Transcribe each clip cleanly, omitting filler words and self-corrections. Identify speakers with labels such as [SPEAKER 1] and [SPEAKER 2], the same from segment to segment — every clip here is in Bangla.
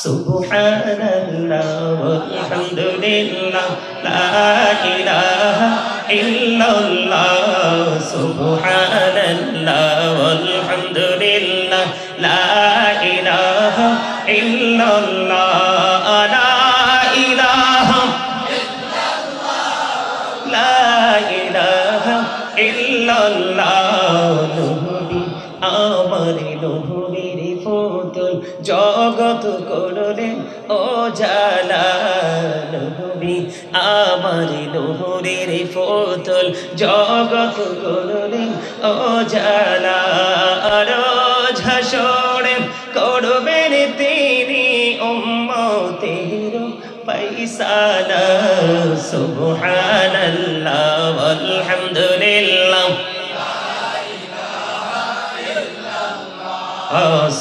[SPEAKER 1] সুবহানাল্লাহ আলহামদুলিল্লাহ লা ইলাহা ইল্লাল্লাহ সুবহানাল্লাহ আলহামদুলিল্লাহ লা ইলাহা ইল্লাল্লাহ লা ইলাহা লা ইলাহা ইল্লাল্লাহ নবী আমার নবীর ফুতুল জগৎ করলেন ও জালা নবী আমার নবীর ফুতুল জগৎ করলেন ও জালা রোজ হাসরে করবেন তিনি উম্মতের ফাইসালা সুবহানাল্লাহ আলহামদুলিল্লাহ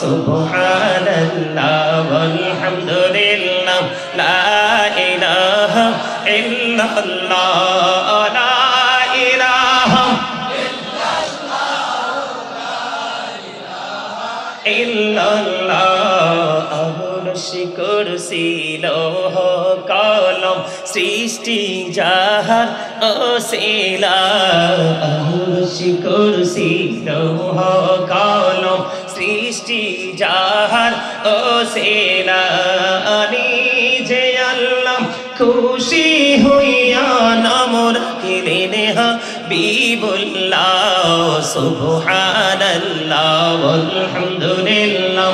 [SPEAKER 1] সুবহানাল্লাহ আলহামদুলিল্লাহ লা ইলাহা ইল্লাল্লাহ লা ইলাহা ইল্লাল্লাহ আরশি কুরসি লৌহ কলম সৃষ্টি যাহার ওসিলা আরশি কুরসি লৌহ কলম সৃষ্টি যাহার ওসিলা নিজে আল্লাহ খুশি হইয়া নাম রাখিলেন হাবিবুল্লাহ সুবহানাল্লাহ আলহামদুলিল্লাহ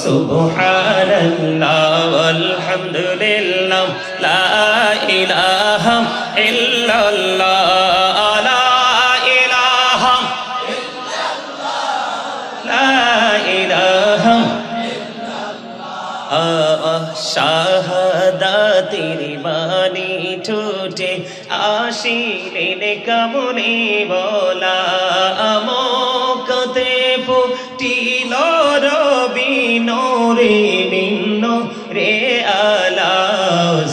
[SPEAKER 1] সুবহানাল্লাহ আলহামদুলিল্লাহ লা ইলাহা ইল্লাল্লাহ লা ইলাহা লা ইলাহা শাহাদাতের বাণী ঠোঁটে আসিলেন কামনে বলা আমকতে ফুটিল রবি নোরে নিন্ন রে আলা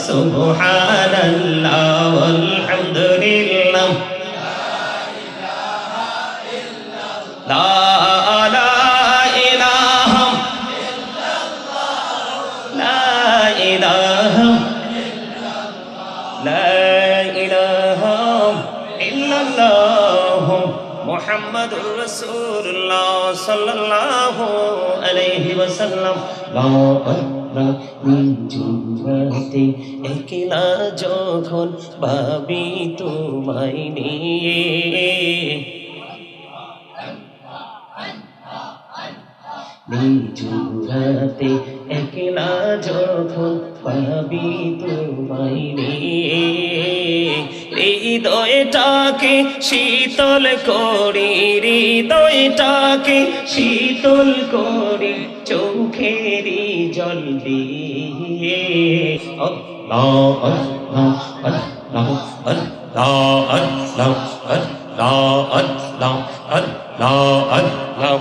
[SPEAKER 1] সুবহানাল্লাহ আলহামদুলিল্লাহ লা মুহাম্মাদুর রাসূলুল্লাহ সাল্লাল্লাহু আলাইহি ওয়াসাল্লাম নিঝুমতে একলা যখন ভাবি তোমায় নিয়ে নিঝুমতে একলা যখন ভাবি তোমায় নিয়ে হৃদয়টাকে শীতল করি হৃদয়টাকে শীতল করি চোখেরই জল দিয়ে আল্লাহ আল্লাহ আল্লাহ আল্লাহ আল্লাহ আল্লাহ আল্লাহ আল্লাহ আল্লাহ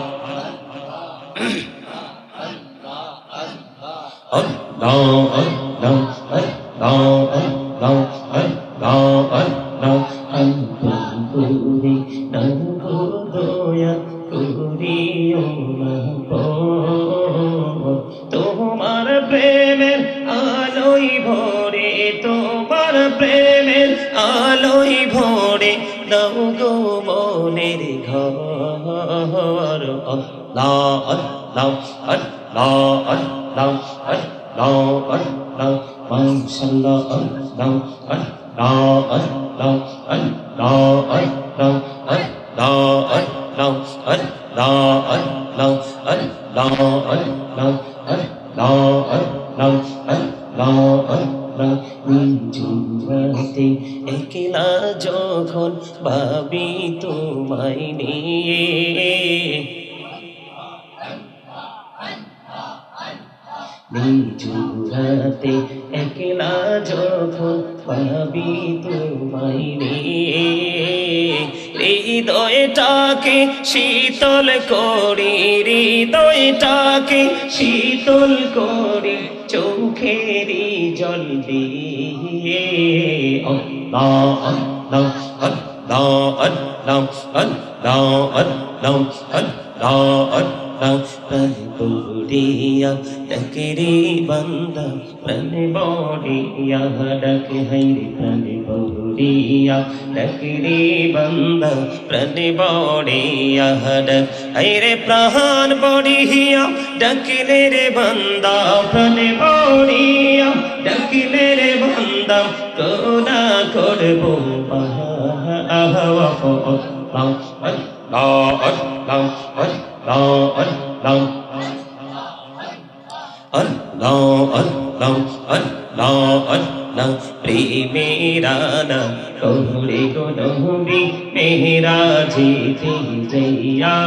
[SPEAKER 1] তোমার প্রেমের আলোই ভরে তোমার প্রেমের আলোই ভরে দাও গো মনের ঘর আল্লাহ আল্লাহ আল্লাহ আল্লাহ আল্লাহ আল্লাহ মাশাআল্লাহ আল্লাহ আল্লাহ আল্লাহ আল্লাহ আল্লাহ আল্লাহ আল্লাহ আল্লাহ আল্লাহ আল্লাহ আল্লাহ আল্লাহ আল্লাহ আল্লাহ আল্লাহ নিঝুমতে একলা যখন ভাবি তোমায় নিয়ে নিঝুমতে একলা যখন ভাবি তোমায় নিয়ে হৃদয়টাকে শীতল করি হৃদয়টাকে শীতল করি চোখেরই জল দিয়ে আল্লাহ আল্লাহ আল্লাহ আল্লাহ আল্লাহ আল্লাহ আল্লাহ প্রাণ বড়িয়া ডাকে রে বান্দা প্রাণ বড়িয়া ডাকে হাইরে প্রাণ বড়িয়া ডাকে রে বান্দা প্রাণ বড়িয়া ডাক হাইরে প্রাণ বড়িয়া ডাকিলে রে বান্দা প্রাণ বড়িয়া ডাকিলে রে বান্দা কোনা করবো প্রেমেরানা কহুরে গো নহবি মেহরা জিতে জইয়া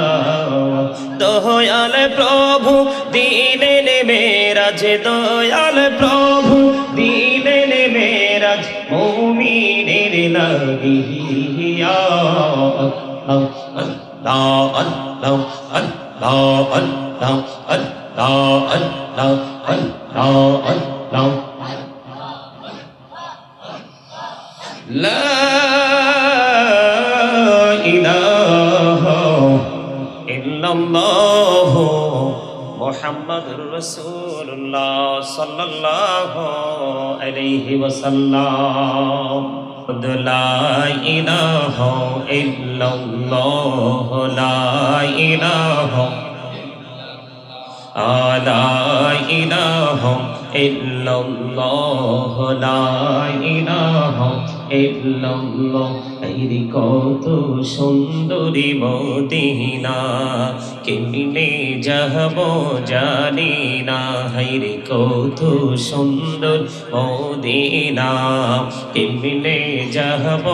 [SPEAKER 1] দয়াল প্রভু দিলেন মেরাজ দয়াল প্রভু দিলেন মেরাজ মুমিনের লাগিয়া আল্লাহ আল্লাহ আল্লাহ আল্লাহ আল্লাহ আল্লাহ আল্লাহ আল্লাহ লা ইলাহা ইল্লাল্লাহ মুহাম্মাদুর রাসূলুল্লাহ সাল্লাল্লাহু আলাইহি ওয়াসাল্লাম লা ইলাহা ইল্লাল্লাহ লা ইলাহা লা ইলাহা ইল্লাল্লাহ লা ইলাহা ইল্লাল্লাহ আইরে কত সুন্দরী মদিনা কেমনে যাব জানি না হাইরে কত সুন্দর মদিনা কেমনে যাব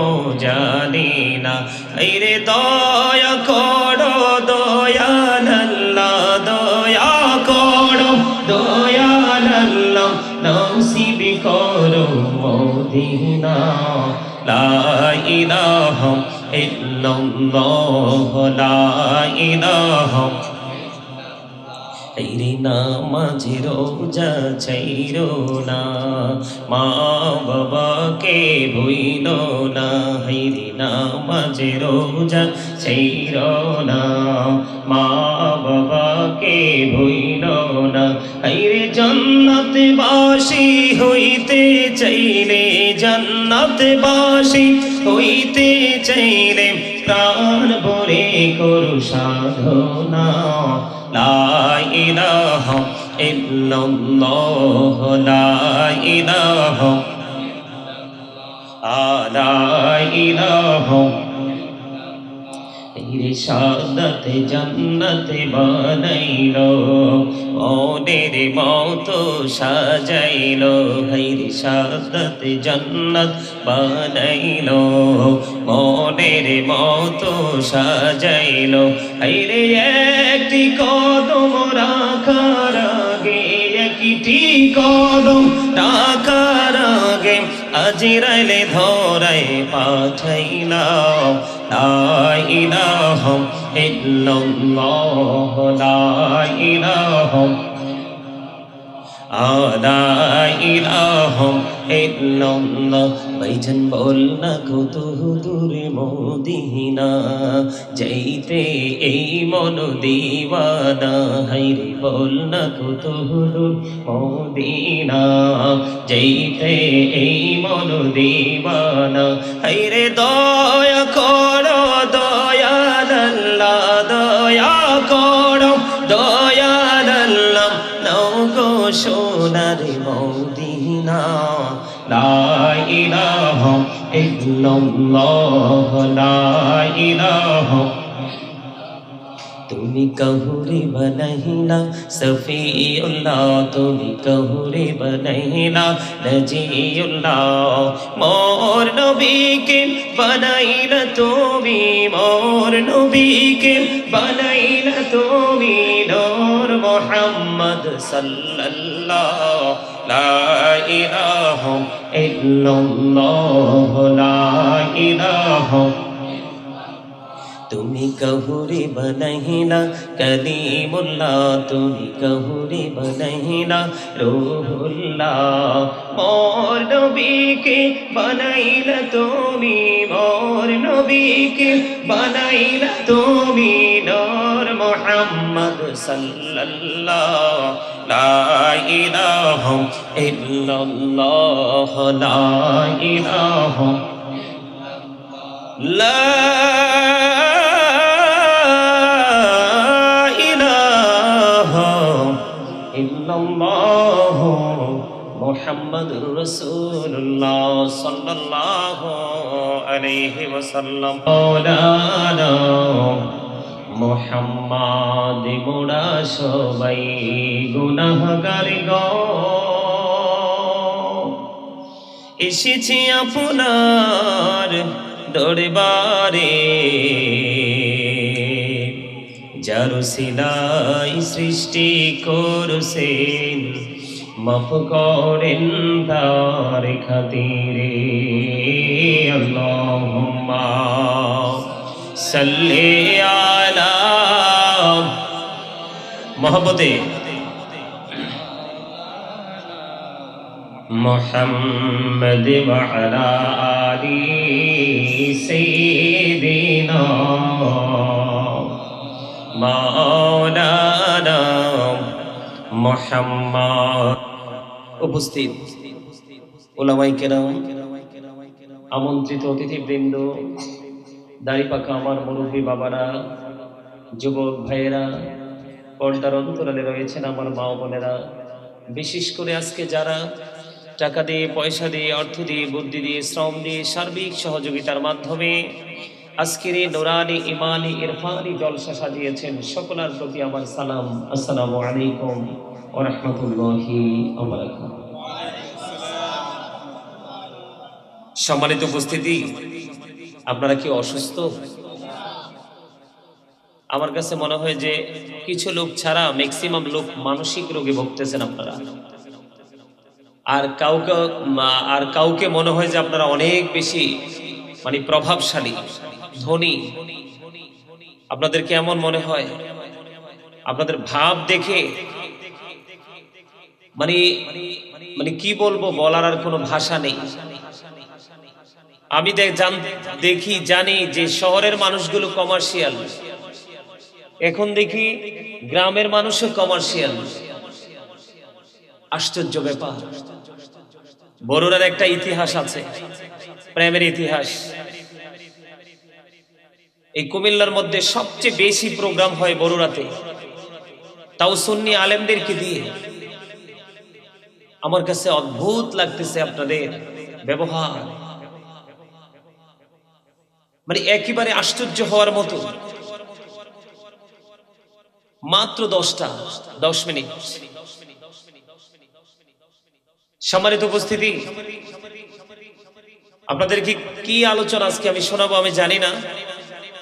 [SPEAKER 1] জানি না আইরে দয়া করো দয়াল আল্লাহ দয়া করো দয়াল আল্লাহ নসিব করো মদিনা লা ইলাহা ইল্লাল্লাহ লা ইলাহা হাইরে নামাজে রোজা ছাইরো না মা বাবাকে ভুইলো না হাইরে নামাজে রোজা ছাইরো না মা বাবাকে ভুইলো না হাইরে জান্নাত বাসী হইতে চাইলে জান্নাত বাসী হইতে চাইলে প্রাণ ভরে করো সাধনা লা ইলাহা ইল্লাল্লাহ লা ইলাহা লা ইলাহা রে সাদাতে জান্নাতে বানাইলো ওদের মতো সাজাইলো হাইরে সাদাতে জান্নাত বানাইলো ওদের মতো সাজাইলো হাইরে একটি কদম রাখার আগে একটি কদম রাখার আগে আজরাইলে ধরাই পাঠাইলাম লা ইলাহা ইল্লাল্লাহ লা ইলাহা লা ইলাহা ইল্লাল্লাহ ভাইজান বল না কত দূরে মদিনা যাইতে এই মন দিওয়ানা হাইরে বল না কত দূর মদিনা যাইতে এই মন দিওয়ানা হাইরে দয়া করো দয়াল আল্লাহ দয়া করো দয়াল আল্লাহ নাও গো সোনার মদিনা লা ইলাহা ইল্লাল্লাহ লা ইলাহা তুমি কহুরে বনাইলা সফিউল্লাহ তুমি কহুরে বনাইলা নজিউল্লাহ মোর নবীকে বনাইলা তুমি মোর নবীকে বনাইলা তুমি নূর মুহাম্মদ সাল্লাল্লাহু লা ইলাহা ইল্লাল্লাহ লা ইলাহা তুমি তুমি কহুরে বনহিলা কলিমুল্লাহ তুমি কহুরে বনহিলা রূহুল্লাহ মোর নবীকে বানাইলা তুমি মোর নবীকে বানাইলা তুমি নূর মুহাম্মদ সাল্লাল্লাহু লা ইলাহা ইল্লাল্লাহ লা ইলাহা লা ইলাহা ইল্লাল্লাহ মুহাম্মাদুর রাসূলুল্লাহ সাল্লাল্লাহু আলাইহি ওয়াসাল্লাম মাওলানা মুহাম্মদ মোরা সবাই গুনাহগার গো এসেছি আপনার দরবারে যার সিলাই সৃষ্টি করছেন মাফ করেন তার খাতিরে আল্লাহুম্মা সাল্লি আলা মোহাম্মদে মুহাম্মদ ওয়া আলা আলি সাইয়্যিদিনা মাওলানা মুহাম্মদ। উপস্থিত উলামায়ে কেরাম, আমন্ত্রিত অতিথিবৃন্দ, দাড়িপাকা আমার মুরব্বী বাবারা, যুবক ভাইয়েরা, পর্দার অন্তরালে রয়েছেন আমার মা বোনেরা, বিশেষ করে আজকে যারা টাকা দিয়ে, পয়সা দিয়ে, অর্থ দিয়ে, বুদ্ধি দিয়ে, শ্রম দিয়ে, সার্বিক সহযোগিতার মাধ্যমে আজকের এই নুরানি ইমানি ইরফানি জলসা সাজিয়েছেন, সকলের প্রতি আমার সালাম। আসসালামু আলাইকুম ওয়া রাহমাতুল্লাহি ওয়া বারাকাতুহু। সম্মানিত উপস্থিতি, আপনারা কি অসুস্থ? আমার কাছে মনে হয় যে কিছু লোক ছাড়া ম্যাক্সিমাম লোক মানসিক রোগে ভুগতেছেন আপনারা। আর কাউকে মনে হয় যে আপনারা অনেক বেশি মানে প্রভাবশালী, ধনী। আপনাদেরকে এমন মনে হয়, আপনাদের ভাব দেখে মানে মানে কি বলবো, বলার আর কোনো ভাষা নেই। আমি দেখি জানি যে শহরের মানুষগুলো কমার্শিয়াল, এখন দেখি গ্রামের মানুষও কমার্শিয়াল। আশ্চর্য ব্যাপার। বরুড়ার একটা ইতিহাস আছে, প্রেমের ইতিহাস। এই কুমিল্লার মধ্যে সবচেয়ে বেশি প্রোগ্রাম হয় বরুড়াতে, তাও সুন্নি আলেমদেরকে দিয়ে। আমার কাছে অদ্ভুত লাগতেছে আপনাদের ব্যবহার, মানে একেবারে আশ্চর্য হওয়ার মতো। মাত্র 10 মিনিট। সম্মানিত উপস্থিতি, আপনাদেরকে কি আলোচনা আজকে আমি শোনাবো আমি জানি না।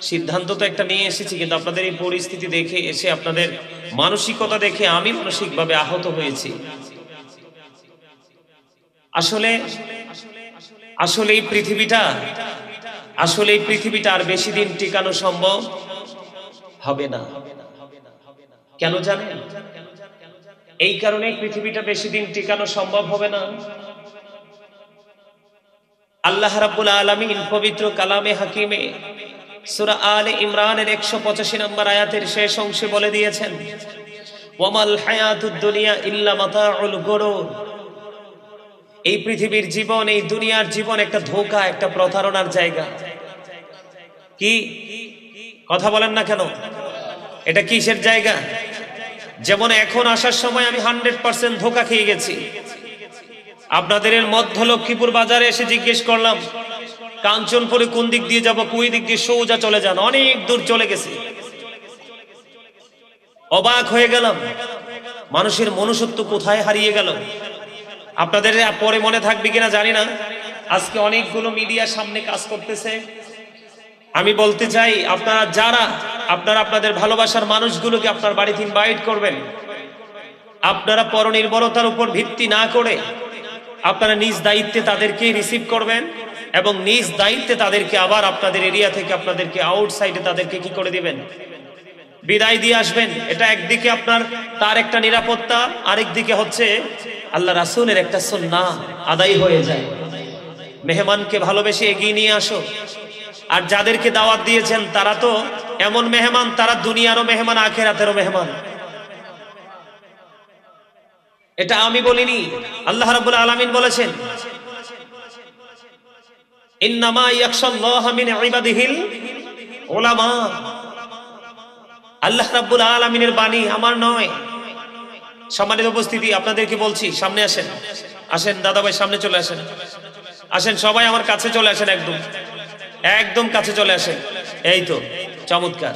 [SPEAKER 1] সিদ্ধান্ত তো একটা নিয়ে এসেছি, কিন্তু আপনাদের এই পরিস্থিতি দেখে এসে, আপনাদের মানসিকতা দেখে আমি মানসিকভাবে আহত হয়েছি। আসলে এই পৃথিবীটা আর বেশি দিন টিকানো সম্ভব হবে না। কেন জানেন? এই কারণে পৃথিবীটা বেশি দিন টিকানো সম্ভব হবে না। আল্লাহ রাব্বুল আলামিন পবিত্র কালামে হাকিমে সূরা আলে ইমরানের 185 নম্বর আয়াতের শেষ অংশে বলে দিয়েছেন, ওয়ামাল হায়াতুদ দুনিয়া ইল্লা মাতাউল গুরুর। এই পৃথিবীর জীবন, এই দুনিয়ার জীবন একটা ধোঁকা, একটা প্রতারণার জায়গা। কি কথা বলেন না কেন? এটা কিসের জায়গা? যেমন এখন আসার সময় আমি 100% ধোঁকা খেয়ে গেছি। আপনাদের মধ্য লক্ষ্মীপুর বাজারে এসে জিজ্ঞেস করলাম কাঞ্চনপুরে কোন দিক দিয়ে যাব, কোন দিক দিয়ে, সোজা চলে যান। অনেক দূর চলে গেছে। অবাক হয়ে গেলাম, মানুষের মনুষ্যত্ব কোথায় হারিয়ে গেল। আপনাদের পরে মনে থাকবে কিনা জানি না, আজকে অনেকগুলো মিডিয়ার সামনে কাজ করতেছে। আমি বলতে চাই, আপনারা আপনাদের ভালোবাসার মানুষগুলোকে আপনার বাড়িতে ইনভাইট করবেন। আপনারা পরনির্ভরতার উপর ভিত্তি না করে আপনারা নিজ দায়িত্বে তাদেরকে রিসিভ করবেন। এবং নিজ দায়িত্বে তাদেরকে আবার আপনাদের এরিয়া থেকে আপনাদেরকে আউটসাইডে তাদেরকে কি করে দিবেন, বিদায় দিয়ে আসবেন। এটা একদিকে আপনার তার একটা নিরাপত্তা, আরেক দিকে হচ্ছে আল্লাহ রাসূলের একটা সুন্নাহ আদায় হয়ে যায়। মেহমানকে ভালোবেসে এগিয়ে নিয়ে আসো। আর যাদেরকে দাওয়াত দিয়েছেন তারা তো এমন মেহমান, তারা দুনিয়ারও মেহমান, আখিরাতেরও মেহমান। এটা আমি বলিনি, আল্লাহ রাব্বুল আলামিন বলেছেন, ইন্নামা ইয়াখশাল্লাহা মিন ইবাদিহিল উলামা। আল্লাহ রাব্বুল আলামিনের বাণী, আমার নয়। সম্মানিত উপস্থিতি, আপনাদেরকে বলছি, সামনে আসেন, আসেন দাদা ভাই, সামনে চলে আসেন, আসেন সবাই আমার কাছে চলে আসেন, একদম একদম কাছে চলে আসেন। এই তো চমৎকার,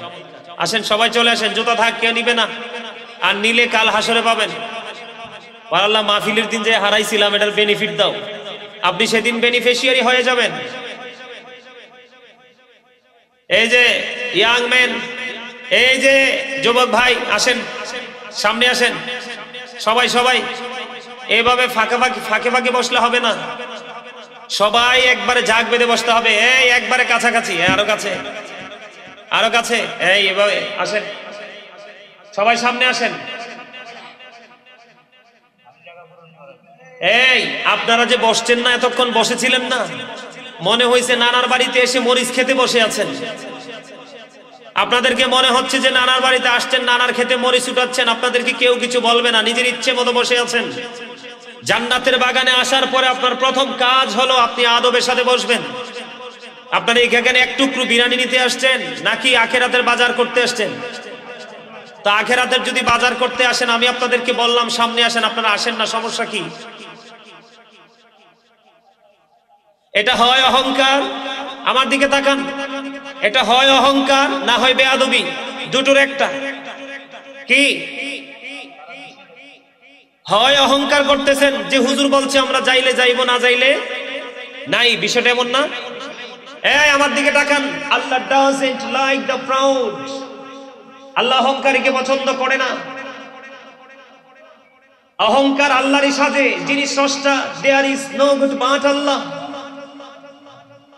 [SPEAKER 1] আসেন সবাই চলে আসেন। জুতা থাক, কেউ নিবে না, আর নিলে কাল হাসরে পাবেন। আল্লাহ মাহফিলের দিন যে হারাইছিলাম এটার বেনিফিট দাও, আপনি সেদিন বেনিফিশিয়ারি হয়ে যাবেন। এই যে ইয়াং ম্যান, এই যে যুবক ভাই, আসেন সামনে আসেন সবাই। সবাই এইভাবে ফাঁকে ফাঁকে বসলে হবে না, সবাই একবারে জাগ বেঁধে বসতে হবে। এই একবারে কাছাকাছি, আরো কাছে, আরো কাছে, এই এভাবে আসেন সবাই, সামনে আসেন। এই আপনারা যে বসছেন না, এতক্ষণ বসেছিলেন না, মনে হয়েছে নানার বাড়িতে এসে মরিচ খেতে বসে আছেন। আপনাদেরকে মনে হচ্ছে যে নানার বাড়িতে আসছেন, নানার খেতে মরিচ উঠাচ্ছেন, আপনাদেরকে কেউ কিছু বলবে না, নিজের ইচ্ছে মতো বসে আছেন। জান্নাতের বাগানে আসার পরে আপনার প্রথম কাজ হলো আপনি আদবের সাথে বসবেন। আপনারা এখানে এক টুকরো বিরিয়ানি নিতে আসছেন নাকি আখেরাতের বাজার করতে আসছেন? তা আখেরাতের যদি বাজার করতে আসেন, আমি আপনাদেরকে বললাম সামনে আসেন, আপনারা আসেন না, সমস্যা কি? এটা হয় অহংকার, আমার দিকে তাকান, এটা হয় অহংকার না হয় বেয়াদবি, দুটোর একটা। কি হয়? অহংকার করতেছেন যে হুজুর বলছে আমরা যাইলে যাইব, না যাইলে নাই, বিষয়টা এমন না। এই আমার দিকে তাকান, আল্লাহ doesn't like the proud, আল্লাহ অহংকারীকে পছন্দ করে না। অহংকার আল্লাহরই সাজে, যিনি স্রষ্টা, there is no good but Allah,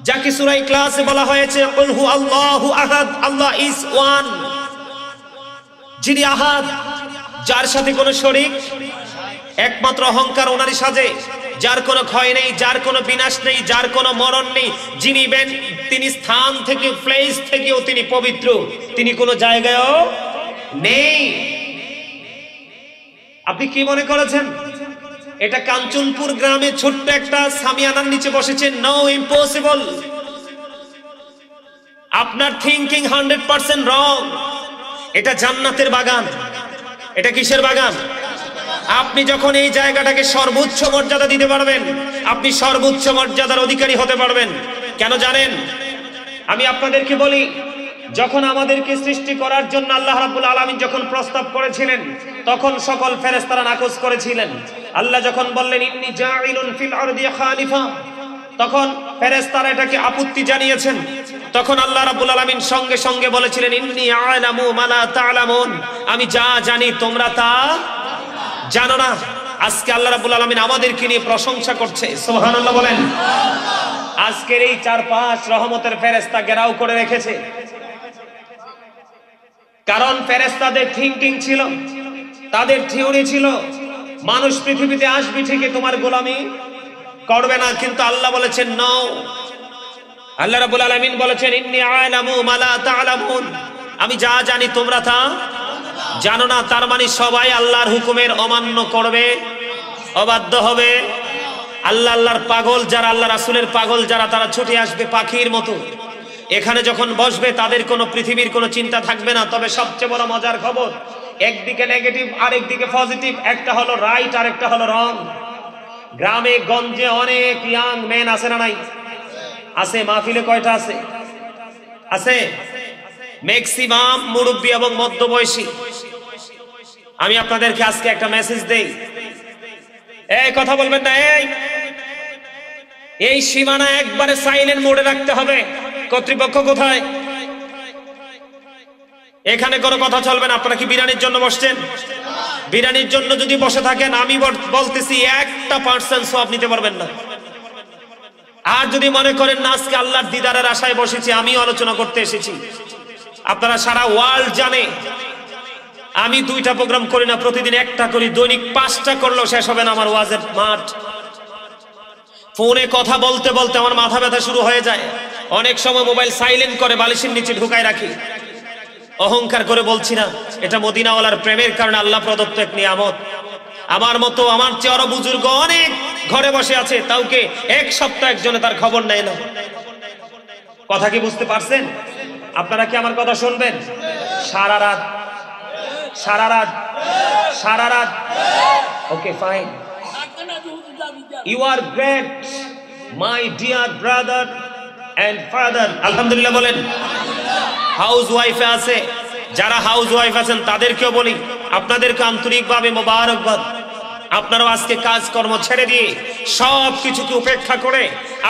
[SPEAKER 1] যাকে সূরা ইখলাসে বলা হয়েছে কুল হু আল্লাহু আহাদ, আল্লাহ ইজ ওয়ান, যিনি আহাদ, যার সাথে কোনো শরীক, একমাত্র অহংকার ওনারই সাজে, যার কোনো ক্ষয় নেই, যার কোনো বিনাশ নেই, যার কোনো মরণ নেই, যিনি তিনি স্থান থেকে, প্লেস থেকেও তিনি পবিত্র, তিনি কোনো জায়গায়ও নেই। আপনি কি মনে করেছেন এটা কাঞ্চনপুর গ্রামে ছোট্ট একটা সামিয়ানার নিচে বসেছেন? No, impossible. আপনার থিংকিং 100% রং। এটা জান্নাতের বাগান। এটা কিসের বাগান? আপনি যখন এই জায়গাটাকে সর্বোচ্চ মর্যাদা দিতে পারবেন, আপনি সর্বোচ্চ মর্যাদার অধিকারী হতে পারবেন। কেন জানেন? আমি আপনাদেরকে বলি, যখন আমাদেরকে সৃষ্টি করার জন্য আল্লাহ রাব্বুল আলামিন যখন প্রস্তাব করেছিলেন, তখন সকল ফেরেশতারা নাকচ করেছিলেন। আল্লাহ যখন বললেন ইন্নী জাইলুন ফিল আরদি খালিফা, তখন ফেরেশতারা এটাকে আপত্তি জানিয়েছেন। তখন আল্লাহ রাব্বুল আলামিন সঙ্গে সঙ্গে বলেছিলেন ইন্নী আ'লামু মা লা তা'লামুন, আমি যা জানি তোমরা তা জানো না। আজকে আল্লাহ রাব্বুল আলামিন আমাদেরকে নিয়ে প্রশংসা করছে, সুবহানাল্লাহ বলেন। আজকের এই 4-5 রহমতের ফেরেশতা ঘেরাও করে রেখেছে, কারণ ফেরেশতাদের থিংকিং ছিল, তাদের থিওরি ছিল, মানুষ পৃথিবীতে আসবে ঠিকই, তোমার গোলামি করবে না। কিন্তু আল্লাহ বলেছেন নো, আল্লাহ রাব্বুল আলামিন বলেছেন ইন্নী আ'লামু মা লা তা'লামুন, আমি যা জানি তোমরা তা জানো না। তার মানে সবাই আল্লাহর হুকুমের অমান্য করবে, অবাধ্য হবে। আল্লাহর পাগল যারা, আল্লাহ রাসূলের পাগল যারা, তারা ছুটে আসবে পাখির মতো। এখানে যখন বসবে তাদের কোনো পৃথিবীর কোনো চিন্তা থাকবে না। তবে সবচেয়ে বড় মজার খবর, একদিকে নেগেটিভ আরেকদিকে পজিটিভ, একটা হলো রাইট আর একটা হলো রং। গ্রামে গঞ্জে অনেক ইয়াং মেন আছে না নাই? আছে। মাহফিলে কয়টা আছে? আছে। ম্যাক্সিমাম মুরব্বী এবং মধ্যবয়সী। আমি আপনাদেরকে আজকে একটা মেসেজ দেই, এই কথা বলবেন না, এই সীমানা একবারে সাইলেন্ট মোডে রাখতে হবে। কর্তৃপক্ষ কোথায়? এখানে কোনো কথা চলবে না। আপনারা কি বিরিয়ানির জন্য বসছেন? বিরিয়ানির জন্য যদি বসে থাকেন, আমি বলতেছি 1% সওয়াব নিতে পারবেন না। আর যদি মনে করেন না আজকে আল্লাহর দিদারের আশায় বসেছি, আমিও আলোচনা করতে এসেছি, আপনারা সারা ওয়ার্ল্ড জানে আমি 2টা প্রোগ্রাম করি না, প্রতিদিন 1টা করি, দৈনিক 5টা করলেও শেষ হবে না আমার ওয়াজের মাঠ। ফোনে কথা বলতে বলতে আমার মাথা ব্যথা শুরু হয়ে যায়, অনেক সময় মোবাইল সাইলেন্ট করে বালিশের নিচে ঢুকায় রাখি। অহংকার করে বলছি না, এটা মদিনাওয়ালার প্রেমের কারণে আল্লাহ প্রদত্ত এক নিয়ামত। আমার মতো আমার চেয়ে আরো বুজুর্গ অনেক ঘরে বসে আছে, তাওকে 1 সপ্তাহ একজনে তার খবর নেয় না। কথা কি বুঝতে পারছেন? আপনারা কি আমার কথা শুনবেন? সারা রাত সারা রাত সারা রাত okay fine, you are great my dear brother and father. আলহামদুলিল্লাহ বলেন। হাউস ওয়াইফ আছে, যারা হাউস ওয়াইফ আছেন তাদেরকেও বলি আপনাদেরকে আন্তরিকভাবে মোবারকবাদ। আপনারাও আজকে কাজকর্ম ছেড়ে দিয়ে সব কিছুকে উপেক্ষা করে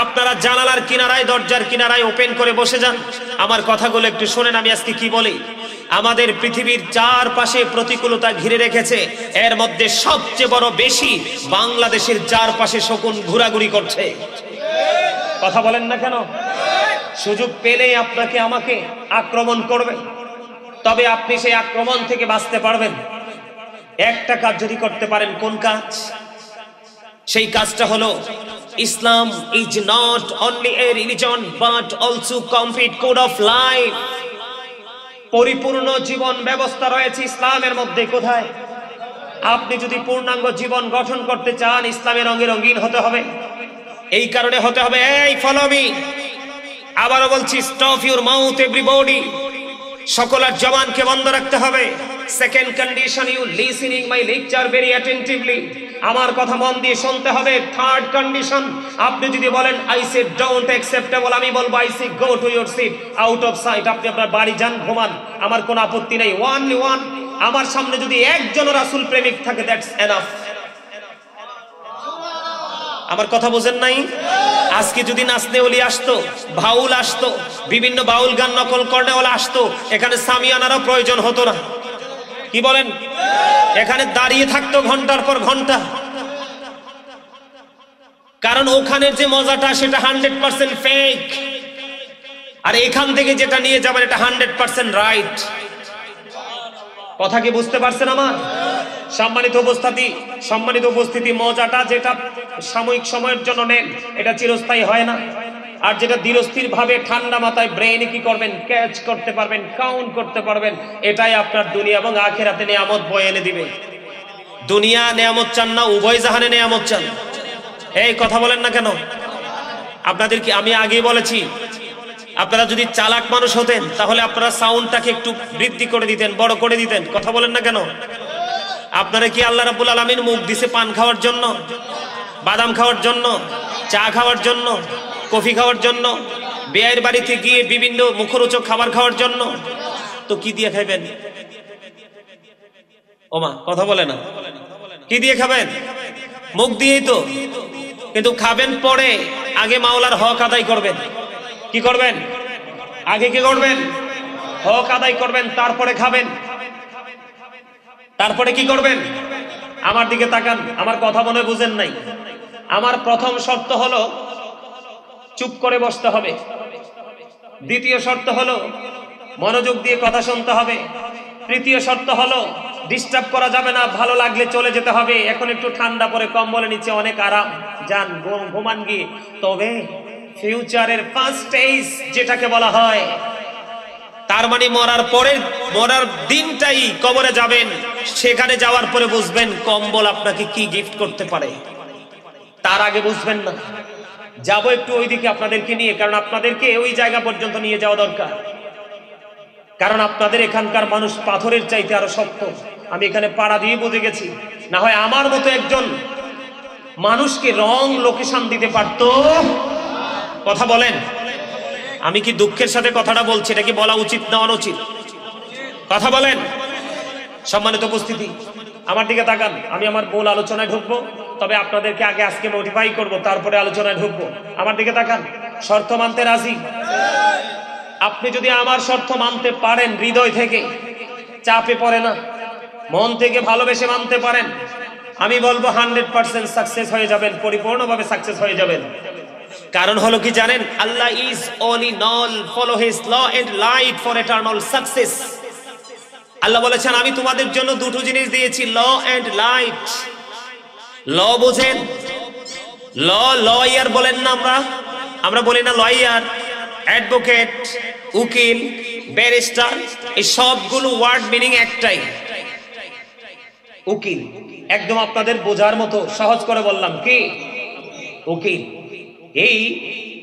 [SPEAKER 1] আপনারা জানালার কিনারায় দরজার কিনারায় ওপেন করে বসে যান। আমার কথাগুলো একটু শোনেন আমি আজকে কি বলি। আমাদের পৃথিবীর চারপাশে প্রতিকূলতা ঘিরে রেখেছে, এর মধ্যে সবচেয়ে বড় বেশি বাংলাদেশের চারপাশে শকুন ঘোরাঘুরি করছে। কথা বলেন না কেন? সুযোগ পেলেই আপনাকে আমাকে আক্রমণ করবে, তবে আপনি সেই আক্রমণ থেকে বাঁচতে পারবেন একটা কাজ যদি করতে পারেন। কোন কাজ? সেই কাজটা হলো Islam is not only a religion but also complete code of life. পরিপূর্ণ জীবন ব্যবস্থা রয়েছে ইসলামের মধ্যে। কোথায়? আপনি যদি পূর্ণাঙ্গ জীবন গঠন করতে চান, ইসলামের রঙে রঙিন হতে হবে। এই কারণে হতে হবে, এই ফলো মি। আবারও বলছি, স্টপ ইউর মাউথ এভরিবডি। সকলের জবানকে বন্ধ রাখতে হবে। Second condition, you listening my lecture very attentively. আমার কথা মন দিয়ে শুনতে হবে। থার্ড কন্ডিশন, আপনি যদি বলেন আই সে ডোন্ট অ্যাকসেপ্টেবল, আমি বলবো I say go to your seat out of sight. আপনি আপনার বাড়ি যান, ঘুমান, আমার কোনো আপত্তি নেই। ওয়ানলি ওয়ান, আমার সামনে যদি একজন রাসূল প্রেমিক থাকে, দ্যাটস এনাফ। আমার কথা বোঝেন নাই? আজকে যদি নাচনে ওলি আসতো, বাউল আসতো, বিভিন্ন বাউল গান নকল করনে ওলা আসতো, এখানে সামিয়ানারও প্রয়োজন হতো না। কি বলেন? এখানে দাঁড়িয়ে থাকতো ঘন্টার পর ঘন্টা, কারণ ওখানের যে মজাটা সেটা 100% ফেক, আর এখান থেকে যেটা নিয়ে যাবেন এটা 100% রাইট। কথা কি বুঝতে পারছেন আমার? সম্মানিত উপস্থিতি, মজাটা যেটা সাময়িক সময়ের জন্য নেন, এটা চিরস্থায়ী হয় না। আর যেটা ধীরস্থির ভাবে ঠান্ডা মাথায় ব্রেইনে কি করবেন, ক্যাচ করতে পারবেন, কাউন্ট করতে পারবেন, এটাই আপনার দুনিয়া এবং আখিরাতে নিয়ামত বয়ে এনে দিবে। দুনিয়া নিয়ামত চান না, উভয় জাহানে নিয়ামত চান? এই কথা বলেন না কেন? আপনাদের কি আমি আগেই বলেছি, আপনারা যদি চালাক মানুষ হতেন তাহলে আপনারা সাউন্ডটাকে একটু বৃদ্ধি করে দিতেন, বড় করে দিতেন। কথা বলেন না কেন? আপনারা কি আল্লাহ রাব্বুল আলামিন মুখ দিছে পান খাওয়ার জন্য, বাদাম খাওয়ার জন্য, চা খাওয়ার জন্য, কফি খাওয়ার জন্য, বিয়ের বাড়িতে গিয়ে বিভিন্ন মুখরোচক খাবার খাওয়ার জন্য? তো কি দিয়ে খাইবেন? ওমা কথা বলে না, কি দিয়ে খাবেন? মুখ দিয়েই তো। কিন্তু খাবেন পরে, আগে মাওলার হক আদায় করবেন। কি করবেন? আগে কি করবেন? হক আদায় করবেন, তারপরে খাবেন। তারপরে কি করবেন? আমার দিকে তাকান, আমার কথা মনে বুঝেন নাই। আমার প্রথম শর্ত হলো চুপ করে বসতে হবে। দ্বিতীয় শর্ত হলো মনোযোগ দিয়ে কথা শুনতে হবে। তৃতীয় শর্ত হলো ডিস্টার্ব করা যাবে না, ভালো লাগলে চলে যেতে হবে। এখন একটু ঠান্ডা পরে কম্বলের নিচে অনেক আরাম, যান ঘুমান গিয়ে। তবে ফিউচারের ফার্স্ট স্টেজ যেটাকে বলা হয়, তার মানে মরার দিনটাই কবরে যাবেন, সেখানে যাওয়ার পরে বুঝবেন কম্বল আপনাকে কি গিফট করতে পারে। তার আগে বুঝবেন না। যাবো একটু ওইদিকে আপনাদেরকে নিয়ে, কারণ আপনাদেরকে ওই জায়গা পর্যন্ত নিয়ে যাওয়া দরকার। কারণ আপনাদের এখানকার মানুষ পাথরের চাইতে আরো শক্ত। আমি এখানে পাড়া দিয়ে বুঝে গেছি। না হয় আমার মতো একজন মানুষকে রং লোকেশন দিতে পারতো। কথা বলেন। আমি কি দুঃখের সাথে কথাটা বলছি, এটা কি বলা উচিত না অনুচিত? কথা বলেন। সম্মানিত উপস্থিতি, আমার দিকে তাকান। আমি আমার মূল আলোচনায় ঢুকবো, তবে আপনাদেরকে আগে আজকে মোটিফাই করব, তারপরে আলোচনায় ঢুকবো। আমার দিকে তাকান। শর্ত মানতে রাজি? আপনি যদি আমার শর্ত মানতে পারেন, হৃদয় থেকে, চাপে পড়ে না, মন থেকে ভালোবেসে মানতে পারেন, আমি বলবো 100% সাকসেস হয়ে যাবেন, পরিপূর্ণভাবে সাকসেস হয়ে যাবেন। কারণ হলো কি জানেন, Allah is all in all, follow his law and light for eternal success. আল্লাহ বলেছেন আমি তোমাদের জন্য দুটো জিনিস দিয়েছি, ল এন্ড লাইট। ল বুঝেন, লয়ার বলেন না, আমরা বলি না লয়ার, অ্যাডভোকেট, উকিল, ব্যারিস্টার, এই সবগুলো ওয়ার্ড মিনিং একটাই, উকিল। একদম আপনাদের বোঝার মতো সহজ করে বললাম, কি উকিল। এই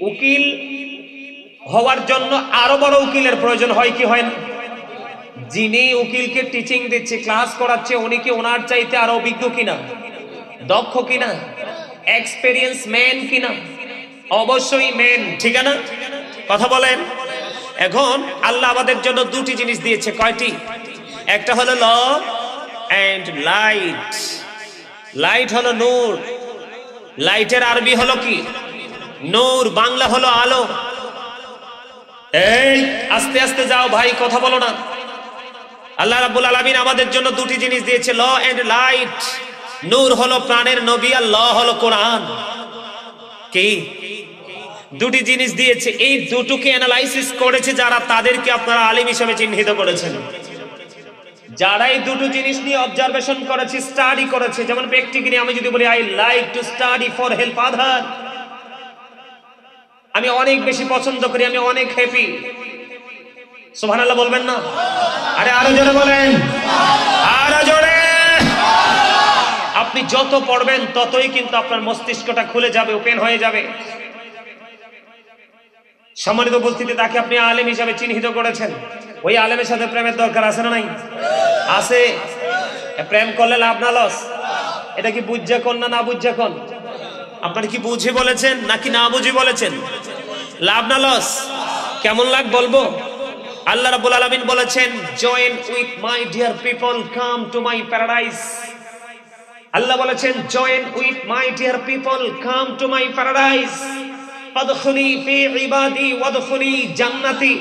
[SPEAKER 1] উকিল হওয়ার জন্য আরো বড় উকিলের প্রয়োজন হয় কি হয় না? যিনি উকিলকে টিচিং দিচ্ছে, ক্লাস করাচ্ছে, উনি কি ওনার চাইতে আরো অভিজ্ঞ কিনা, দক্ষ কিনা, এক্সপেরিয়েন্স ম্যান কিনা? অবশ্যই ম্যান, ঠিক না? কথা বলেন। এখন আল্লাহ আমাদের জন্য দুটি জিনিস দিয়েছে। কয়টি? একটা হলো ল এন্ড লাইট। লাইট হলো নূর, লাইটের আরবি হলো কি? নূর, বাংলা হলো আলো। এই আস্তে আস্তে যাও ভাই, কথা বলো না। আল্লাহ রাব্বুল আলামিন আমাদের জন্য দুটি জিনিস দিয়েছে, ল এন্ড লাইট। নূর হলো প্রাণের নবী, আর ল হলো কোরআন। কি দুটি জিনিস দিয়েছে, এই দুটোকে অ্যানালাইসিস করেছে যারা, তাদেরকে আপনারা আলিম হিসেবে চিহ্নিত করেছেন। যারা এই দুটো জিনিস নিয়ে অবজারভেশন করেছে, স্টাডি করেছে, যেমন ব্যক্তিকে নিয়ে আমি যদি বলি I like to study for help আদার, আমি অনেক বেশি পছন্দ করি, আমি অনেক হ্যাপি। সুবহানাল্লাহ বলবেন না? আরে আরো জোরে বলেন, আরো জোরে। আপনি যত পড়বেন ততই কিন্তু আপনার মস্তিষ্কটা খুলে যাবে, ওপেন হয়ে যাবে। সম্মানিত উপস্থিতি, তাকে আপনি আলেম হিসাবে চিহ্নিত করেছেন। ওই আলেমের সাথে প্রেমের দরকার আছে না নাই? আছে। প্রেম করলে লাভ না লস? এটা কি বুঝে কোন না বুঝে কোন? আপনার কি বুঝে বলেছেন নাকি না বুঝে বলেছেন? লাভ না লস? কেমন লাগ বলবো? আল্লাহ রাব্বুল আলামিন বলেছেন, join with my dear people, come to my paradise. আল্লাহ বলেছেন, join with my dear people, come to my paradise, ফাদখুলি ফি ইবাদি ওয়াদখুলি জান্নাতি।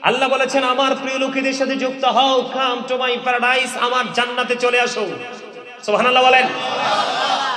[SPEAKER 1] আল্লাহ বলেছেন, আমার প্রিয় লোকেদের সাথে যুক্ত হও, কাম টু মাই প্যারাডাইস, আমার জান্নাতে চলে আসো। সুবহানাল্লাহ বলেন।